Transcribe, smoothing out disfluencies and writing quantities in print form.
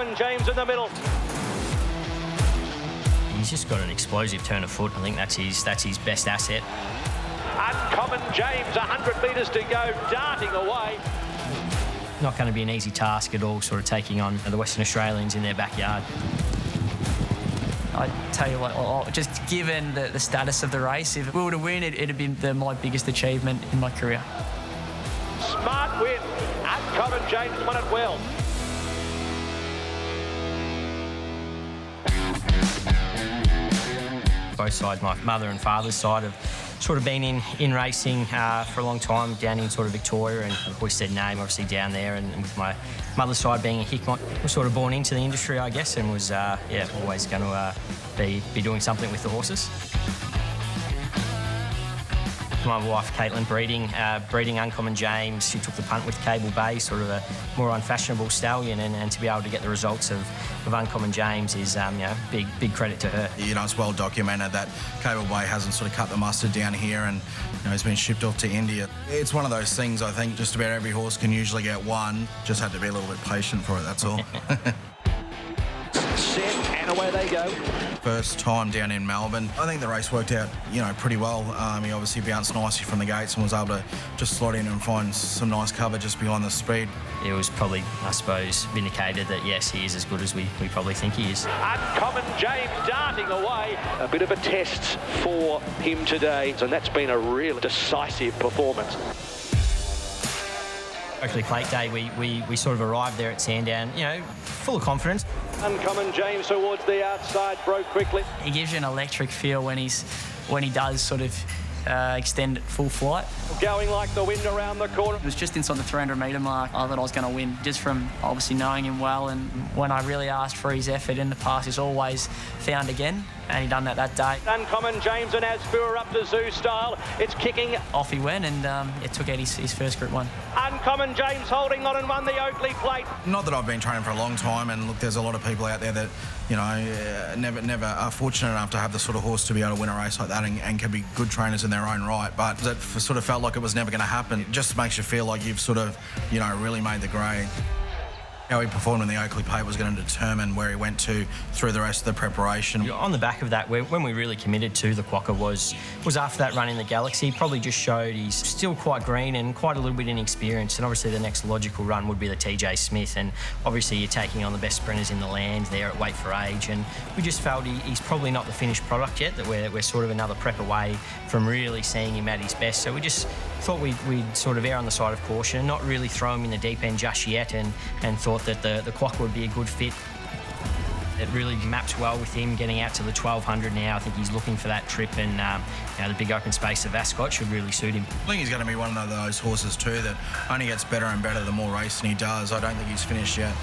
Uncommon James in the middle. He's just got an explosive turn of foot. I think that's his best asset. Uncommon James, 100 metres to go, darting away. Not going to be an easy task at all, sort of taking on the Western Australians in their backyard. I tell you what, just given the status of the race, if we were to win, it'd have been my biggest achievement in my career. Smart win. Uncommon James won it well. Both sides, my mother and father's side, have sort of been in racing for a long time down in sort of Victoria, and Hoysted name obviously down there, and with my mother's side being a Hickmont, was sort of born into the industry, I guess, and was always going to be doing something with the horses. My wife, Caitlin, breeding Uncommon James. She took the punt with Cable Bay, sort of a more unfashionable stallion, and to be able to get the results of Uncommon James is big credit to her. You know, it's well documented that Cable Bay hasn't sort of cut the mustard down here, and he's been shipped off to India. It's one of those things, I think, just about every horse can usually get one. Just had to be a little bit patient for it, that's all. Set, and away they go. First time down in Melbourne. I think the race worked out, pretty well. He obviously bounced nicely from the gates and was able to just slot in and find some nice cover just behind the speed. It was probably, I suppose, vindicated that, yes, he is as good as we probably think he is. Uncommon James darting away. A bit of a test for him today, and that's been a real decisive performance. Oakley Plate Day, we sort of arrived there at Sandown, full of confidence. Uncommon James towards the outside, broke quickly. He gives you an electric feel when he does sort of extend at full flight. Going like the wind around the corner. It was just inside the 300 metre mark. I thought I was going to win just from obviously knowing him well, and when I really asked for his effort in the past, he's always found again, and he done that day. Uncommon James and Asfura up to Zoo style. It's kicking. Off he went, and it took out his first Group 1. Uncommon James holding on and won the Oakley Plate. Not that I've been training for a long time, and look, there's a lot of people out there that, never are fortunate enough to have the sort of horse to be able to win a race like that and can be good trainers in their own right, but that sort of felt like it was never going to happen. It just makes you feel like you've sort of, really made the grade. How he performed in the Oakley Plate was going to determine where he went to through the rest of the preparation. On the back of that, when we really committed to the Quokka was after that run in the Galaxy. He probably just showed he's still quite green and quite a little bit inexperienced, and obviously the next logical run would be the TJ Smith, and obviously you're taking on the best sprinters in the land there at weight for age, and we just felt he's probably not the finished product yet, that we're sort of another prep away from really seeing him at his best. So we just thought we'd sort of err on the side of caution and not really throw him in the deep end just yet, and thought that the Quokka would be a good fit. It really maps well with him getting out to the 1200 now. I think he's looking for that trip, and the big open space of Ascot should really suit him. I think he's going to be one of those horses too that only gets better and better the more racing he does. I don't think he's finished yet.